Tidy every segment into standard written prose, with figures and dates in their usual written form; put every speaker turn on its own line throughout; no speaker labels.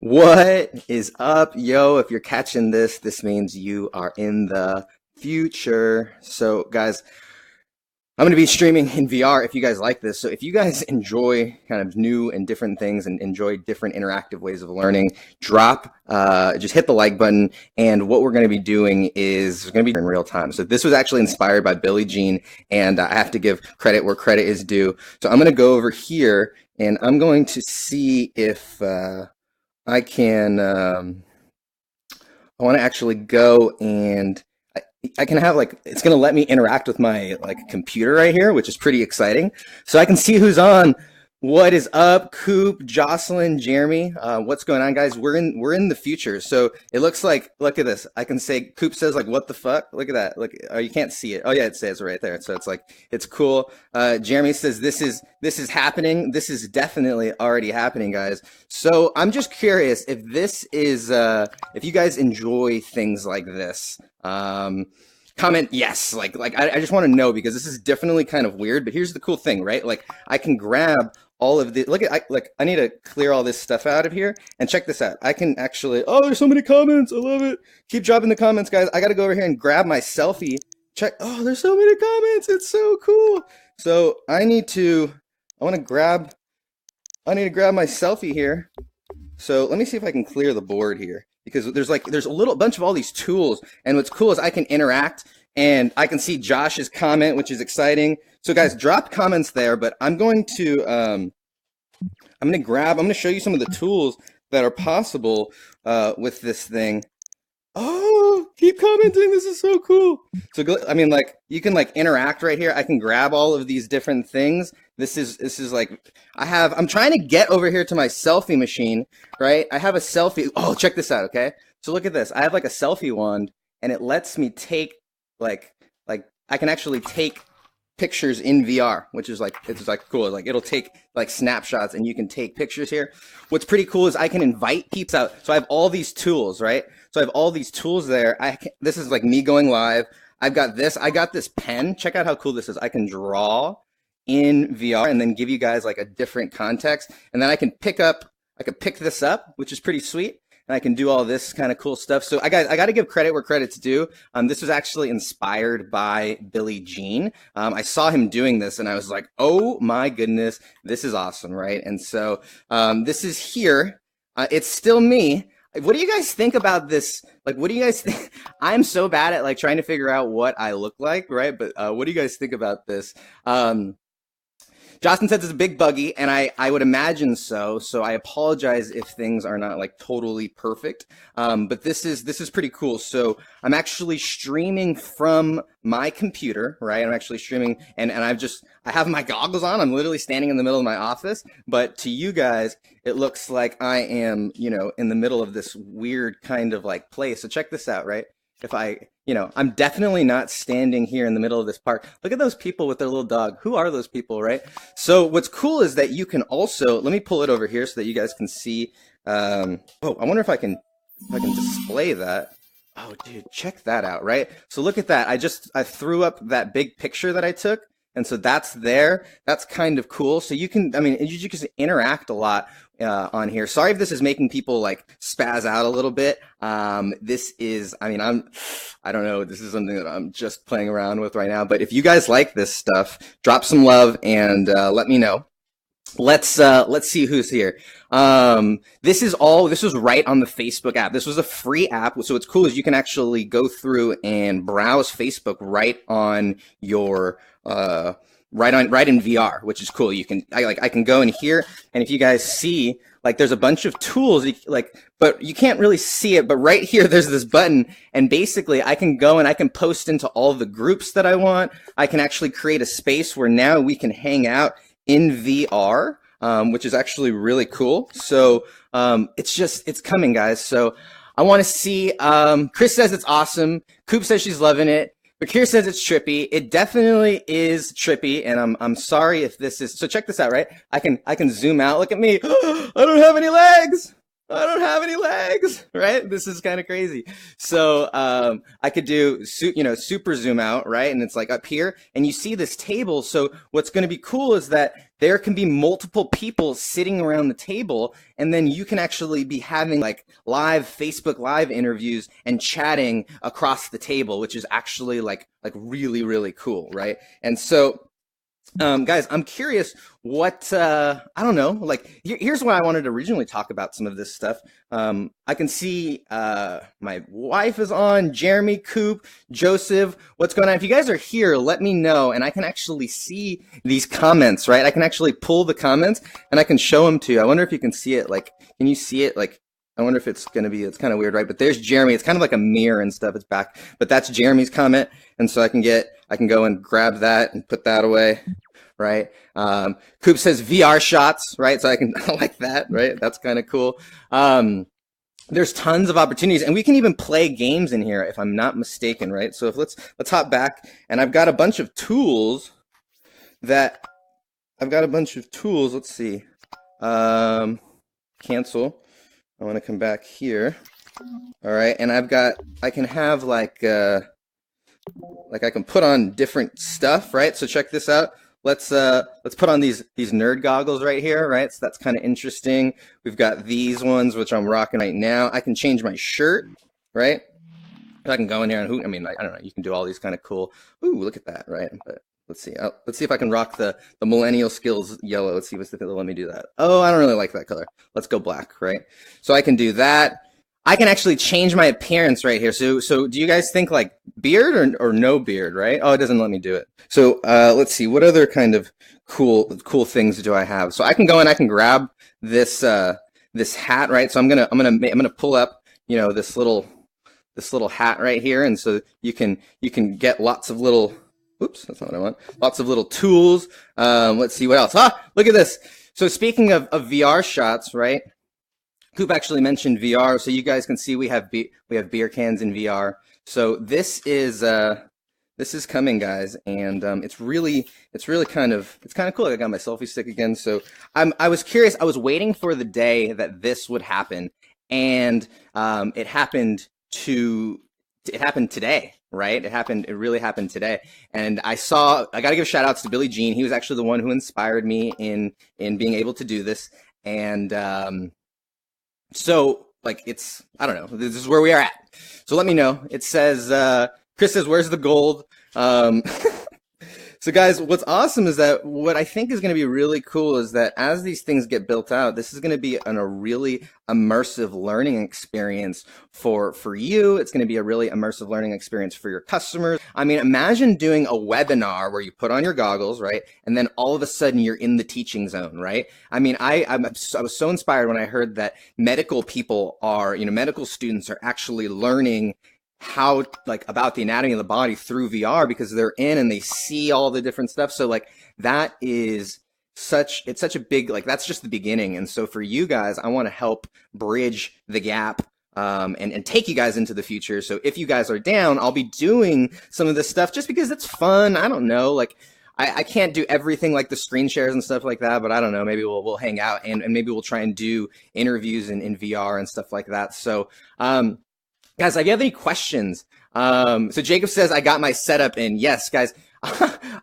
What is up, yo? If you're catching this, this means you are in the future. So, guys, I'm going to be streaming in VR if you guys like this. So if you guys enjoy kind of new and different things and enjoy different interactive ways of learning, just hit the like button. And what we're going to be doing is going to be in real time. So this was actually inspired by Billie Jean, and I have to give credit where credit is due. So I'm going to go over here and I'm going to see if I can, I want to actually go and I can have it's going to let me interact with my computer right here, which is pretty exciting. So I can see who's on. What is up, Coop, Jocelyn, Jeremy? What's going on, guys? We're in the future. So it looks like, look at this. I can say, Coop says what the fuck? Look at that. Look, oh, you can't see it. Oh yeah, it says right there. So it's it's cool. Jeremy says this is happening. This is definitely already happening, guys. So I'm just curious if this is, if you guys enjoy things like this. Comment yes. I just want to know, because this is definitely kind of weird. But here's the cool thing, right? I can grab all of the I need to clear all this stuff out of here, and check this out. I can actually, oh, there's so many comments. I love it. Keep dropping the comments, guys. I got to go over here and grab my selfie. Check. Oh, there's so many comments. It's so cool. So I need to grab my selfie here. So let me see if I can clear the board here, because there's a little bunch of all these tools, and what's cool is I can interact and I can see Josh's comment, which is exciting. So guys, drop comments there, but I'm going to show you some of the tools that are possible with this thing. Oh, keep commenting. This is so cool. So you can interact right here. I can grab all of these different things. This is I'm trying to get over here to my selfie machine, right? I have a selfie. Oh, check this out. Okay. So look at this. I have a selfie wand, and it lets me take I can actually take pictures in VR, which is it's cool. It'll take snapshots, and you can take pictures here. What's pretty cool is I can invite peeps out. So I have all these tools, right? So I have all these tools there. This is me going live. I've got this. I got this pen. Check out how cool this is. I can draw in VR and then give you guys a different context, and then I can pick this up, which is pretty sweet. And I can do all this kind of cool stuff. So I got to give credit where credit's due. This was actually inspired by Billie Jean. I saw him doing this, and I was like, oh my goodness, this is awesome, right? And so this is here. It's still me. What do you guys think about this? What do you guys think? I'm so bad at trying to figure out what I look like, right? But what do you guys think about this? Justin says it's a big buggy, and I would imagine so. So I apologize if things are not totally perfect. But this is pretty cool. So I'm actually streaming from my computer, right? I'm actually streaming, and I have my goggles on. I'm literally standing in the middle of my office. But to you guys, it looks like I am, in the middle of this weird kind of place. So check this out, right? If I'm definitely not standing here in the middle of this park. Look at those people with their little dog. Who are those people, right? So what's cool is that you can also, let me pull it over here so that you guys can see. I wonder if I can display that. Oh, dude, check that out, right? So look at that. I threw up that big picture that I took. And so that's there. That's kind of cool. So you can interact a lot on here. Sorry if this is making people spaz out a little bit. This is, I don't know. This is something that I'm just playing around with right now. But if you guys like this stuff, drop some love and let me know. Let's see who's here. This was right on the Facebook app. This was a free app. So what's cool is you can actually go through and browse Facebook right on your, right in VR, which is cool. I can go in here, and if you guys see, there's a bunch of tools, but you can't really see it. But right here, there's this button, and basically I can go and I can post into all the groups that I want. I can actually create a space where now we can hang out in VR, which is actually really cool. So it's coming, guys. So I want to see. Chris says it's awesome. Coop says she's loving it. Bakir says it's trippy. It definitely is trippy, and I'm sorry if this is. So check this out, right? I can zoom out. Look at me. I don't have any legs. I don't have any legs, right? This is kind of crazy. So I could do, super zoom out, right? And it's like up here, and you see this table. So what's going to be cool is that there can be multiple people sitting around the table, and then you can actually be having like live Facebook Live interviews and chatting across the table, which is actually like really, really cool, right? And so guys, I'm curious what, I don't know, like, here's what I wanted to originally talk about some of this stuff. I can see my wife is on, Jeremy, Coop, Joseph, what's going on? If you guys are here, let me know, and I can actually see these comments, right? I can actually pull the comments, and I can show them to you. I wonder if you can see it, like, can you see it, like, I wonder if it's going to be, it's kind of weird, right? But there's Jeremy. It's kind of like a mirror and stuff. It's back, but that's Jeremy's comment. And so I can go and grab that and put that away, right? Coop says VR shots, right? So I like that, right? That's kind of cool. There's tons of opportunities, and we can even play games in here if I'm not mistaken, right? So if let's hop back, and I've got a bunch of tools. Let's see. Cancel. I want to come back here. All right, and I can have like I can put on different stuff, right? So check this out. Let's put on these nerd goggles right here, right? So that's kind of interesting. We've got these ones, which I'm rocking right now. I can change my shirt, right? I can go in here and I don't know. You can do all these kind of cool. Ooh, look at that, right? But let's see. Let's see if I can rock the Millennial Skills yellow. Let's see what's the, let me do that. Oh, I don't really like that color. Let's go black, right? So I can do that. I can actually change my appearance right here. So do you guys think like beard or no beard, right? Oh, it doesn't let me do it. So let's see. What other kind of cool things do I have? So I can go and I can grab this this hat, right? So I'm gonna pull up, this little hat right here, and so you can get lots of little. Oops, that's not what I want. Lots of little tools. Let's see what else. Look at this. So speaking of VR shots, right? Coop actually mentioned VR, so you guys can see we have beer cans in VR. So this is coming, guys, and it's really kind of cool. I got my selfie stick again. So I was curious. I was waiting for the day that this would happen, and it happened today. Right? It really happened today. And I got to give shout outs to Billy Jean. He was actually the one who inspired me in being able to do this. And so like I don't know, this is where we are at. So let me know. It says, Chris says, where's the gold? So guys, what's awesome is that what I think is going to be really cool is that as these things get built out, this is going to be a really immersive learning experience for you. It's going to be a really immersive learning experience for your customers. I mean, imagine doing a webinar where you put on your goggles, right? And then all of a sudden you're in the teaching zone, right? I mean, I was so inspired when I heard that medical students are actually learning how about the anatomy of the body through VR because they're in and they see all the different stuff. So like that is such a big, that's just the beginning. And so for you guys, I want to help bridge the gap and take you guys into the future. So if you guys are down, I'll be doing some of this stuff just because it's fun. I don't know, I can't do everything like the screen shares and stuff like that, but I don't know, maybe we'll hang out and maybe we'll try and do interviews in VR and stuff like that. So, guys, if you have any questions, so Jacob says, I got my setup in. Yes, guys,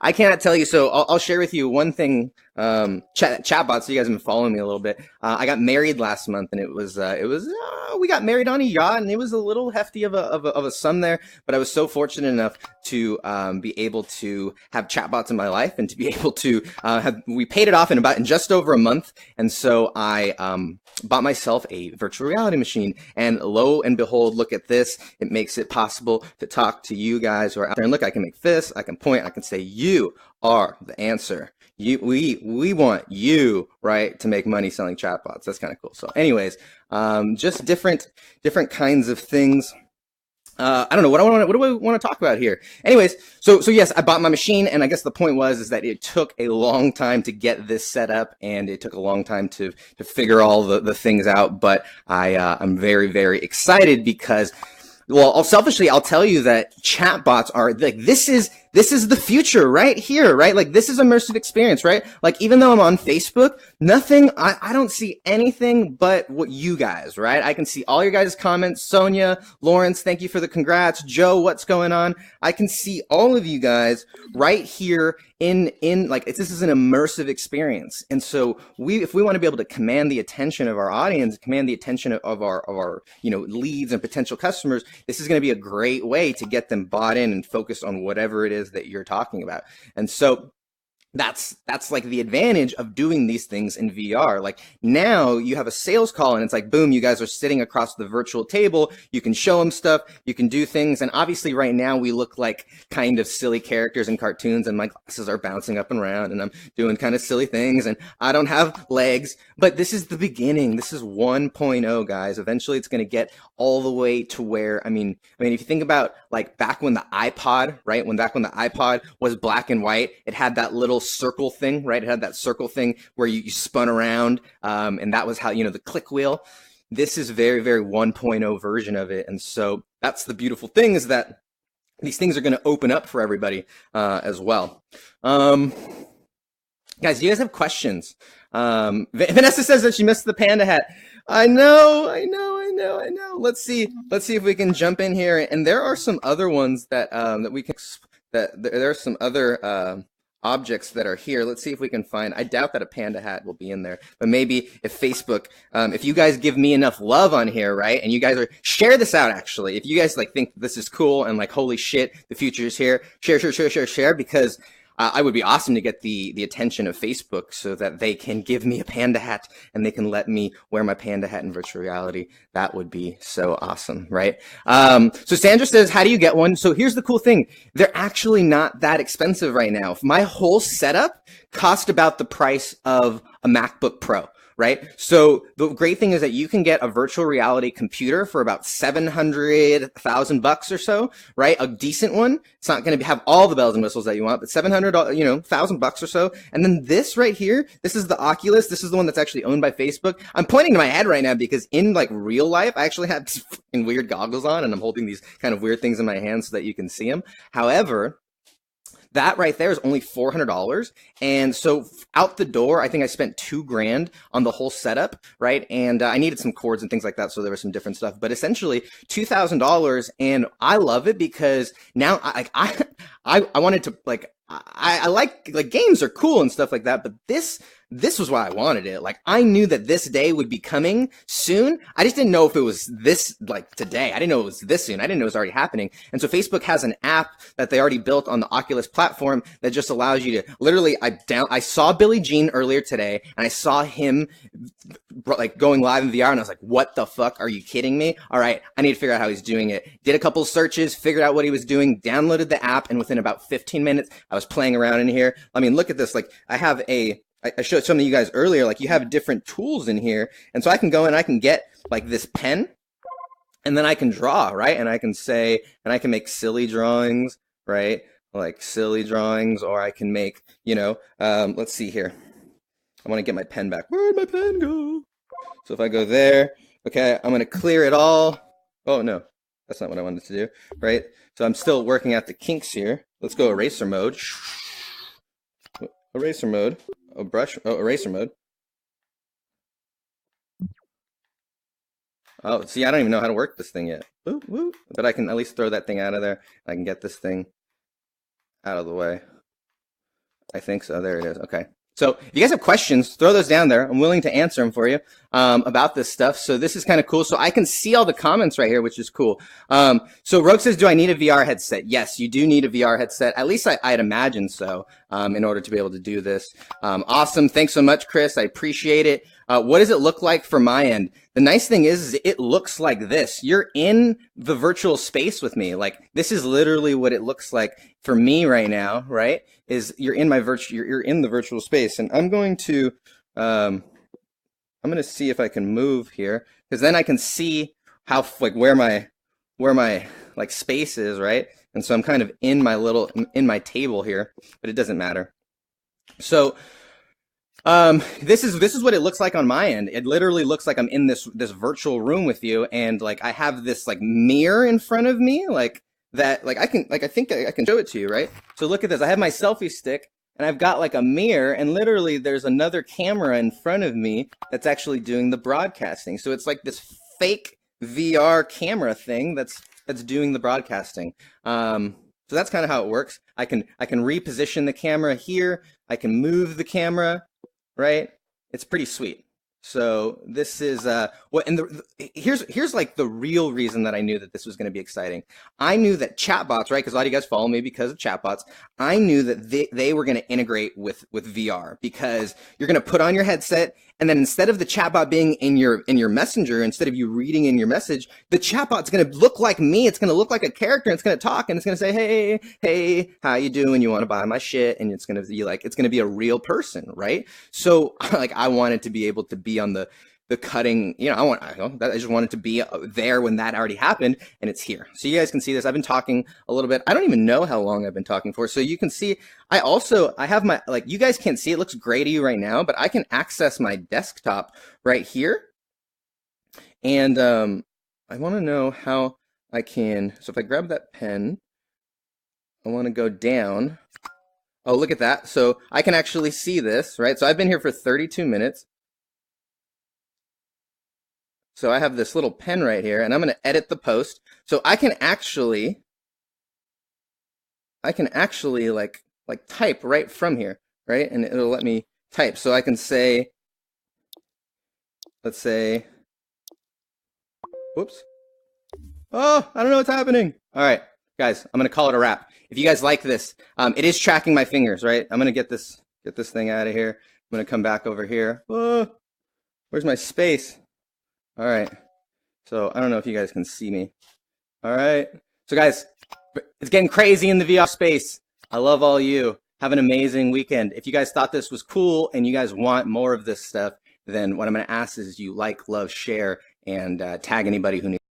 I cannot tell you. So I'll share with you one thing, chatbots. So you guys have been following me a little bit. I got married last month and we got married on a yacht and it was a little hefty of a sum there, but I was so fortunate enough to, be able to have chatbots in my life and to be able to, we paid it off in just over a month. And so I, bought myself a virtual reality machine and lo and behold, look at this. It makes it possible to talk to you guys who are out there and look, I can make fists, I can point, I can say, you are the answer. We want you, right, to make money selling chatbots. That's kind of cool. So anyways, just different kinds of things. I don't know what do I want to talk about here. Anyways, so yes, I bought my machine, and I guess the point is that it took a long time to get this set up, and it took a long time to figure all the things out. But I'm very, very excited because, well, I'll tell you that chatbots are like this is this is the future right here, right? Like this is immersive experience, right? Like even though I'm on Facebook, I don't see anything but what you guys, right? I can see all your guys' comments. Sonia, Lawrence, thank you for the congrats. Joe, what's going on? I can see all of you guys right here in like this is an immersive experience. And so if we want to be able to command the attention of our audience, command the attention of our leads and potential customers, this is going to be a great way to get them bought in and focused on whatever it is that you're talking about. And so that's like the advantage of doing these things in VR. Like now you have a sales call and it's like, boom, you guys are sitting across the virtual table. You can show them stuff, you can do things. And obviously right now we look like kind of silly characters in cartoons and my glasses are bouncing up and around and I'm doing kind of silly things and I don't have legs, but this is the beginning. This is 1.0 guys. Eventually it's going to get all the way to where, I mean, if you think about like back when the iPod, right? Back when the iPod was black and white, it had that little circle thing, right? It had that circle thing where you spun around, and that was how, the click wheel. This is very, very 1.0 version of it. And so that's the beautiful thing, is that these things are going to open up for everybody as well. Guys, do you guys have questions? Vanessa says that she missed the panda hat. I know. Let's see if we can jump in here. And there are some other ones that there are some other objects that are here. Let's see if we can find. I doubt that a panda hat will be in there, but maybe if Facebook, if you guys give me enough love on here, right, and you guys share this out. Actually, if you guys like think this is cool and like holy shit, the future is here, share, because I would be awesome to get the attention of Facebook so that they can give me a panda hat and they can let me wear my panda hat in virtual reality. That would be so awesome, right? So Sandra says, how do you get one? So here's the cool thing. They're actually not that expensive right now. My whole setup cost about the price of a MacBook Pro. Right. So the great thing is that you can get a virtual reality computer for about $700,000 or so. Right. A decent one. It's not going to have all the bells and whistles that you want, but $1,000 or so. And then this right here, this is the Oculus. This is the one that's actually owned by Facebook. I'm pointing to my head right now because in like real life, I actually have these fucking weird goggles on and I'm holding these kind of weird things in my hands so that you can see them. However, that right there is only $400. And so out the door, I think I spent $2,000 on the whole setup, right? And I needed some cords and things like that. So there was some different stuff, but essentially $2,000. And I love it because now I wanted to I like games are cool and stuff like that, but this was why I wanted it. Like I knew that this day would be coming soon. I just didn't know if it was this like today. I didn't know it was this soon. I didn't know it was already happening. And so Facebook has an app that they already built on the Oculus platform that just allows you to literally, I saw Billie Jean earlier today and I saw him like going live in VR and I was like, what the fuck? Are you kidding me? All right. I need to figure out how he's doing it. Did a couple searches, figured out what he was doing, downloaded the app, and within about 15 minutes, I was playing around in here. I mean, look at this. Like I showed some of you guys earlier, like you have different tools in here. And so I can go and I can get like this pen and then I can draw, right? And I can say, and I can make silly drawings, right? Like silly drawings, or I can make, let's see here. I want to get my pen back. Where'd my pen go? So if I go there, okay, I'm going to clear it all. Oh, no, that's not what I wanted to do, right? So I'm still working out the kinks here. Let's go eraser mode. Eraser mode. Eraser mode. Oh, see, I don't even know how to work this thing yet. Woo, woo. But I can at least throw that thing out of there. I can get this thing out of the way. I think so. There it is. Okay. So if you guys have questions, throw those down there. I'm willing to answer them for you about this stuff. So this is kind of cool. So I can see all the comments right here, which is cool. So Rogue says, do I need a VR headset? Yes, you do need a VR headset. At least I'd imagine so in order to be able to do this. Awesome. Thanks so much, Chris. I appreciate it. What does it look like from my end? The nice thing is it looks like this. You're in the virtual space with me. Like this is literally what it looks like for me right now, right? Is you're in my you're in the virtual space, and I'm going to see if I can move here, because then I can see how like where my like space is, right? And so I'm kind of in my table here, but it doesn't matter. So this is what it looks like on my end. It literally looks like I'm in this virtual room with you, and like I have this like mirror in front of me, like that like I think I can show it to you, right? So look at this. I have my selfie stick and I've got like a mirror, and literally there's another camera in front of me that's actually doing the broadcasting. So it's like this fake VR camera thing that's doing the broadcasting. So that's kind of how it works. I can reposition the camera here. I can move the camera, right? It's pretty sweet. So this is what, and here's like the real reason that I knew that this was going to be exciting. I knew that chatbots, right? Because a lot of you guys follow me because of chatbots. I knew that they were going to integrate with VR, because you're going to put on your headset, and then instead of the chatbot being in your messenger, instead of you reading in your message, the chatbot's going to look like me. It's going to look like a character. And it's going to talk, and it's going to say, hey, how you doing? You want to buy my shit? And it's going to be like, it's going to be a real person, right? So like I wanted to be able to be on the cutting, I just wanted to be there when that already happened, and it's here. So you guys can see this. I've been talking a little bit. I don't even know how long I've been talking for. So you can see, I have my, like, you guys can't see, it looks gray to you right now, but I can access my desktop right here. And I want to know how I can, so if I grab that pen, I want to go down. Oh, look at that. So I can actually see this, right? So I've been here for 32 minutes. So I have this little pen right here, and I'm going to edit the post. So I can actually like type right from here, right? And it'll let me type. So I can say, let's say, whoops. Oh, I don't know what's happening. All right, guys, I'm going to call it a wrap. If you guys like this, it is tracking my fingers, right? I'm going to get this thing out of here. I'm going to come back over here. Oh, where's my space? All right. So I don't know if you guys can see me. All right. So guys, it's getting crazy in the VR space. I love all you. Have an amazing weekend. If you guys thought this was cool and you guys want more of this stuff, then what I'm going to ask is you like, love, share, and tag anybody who needs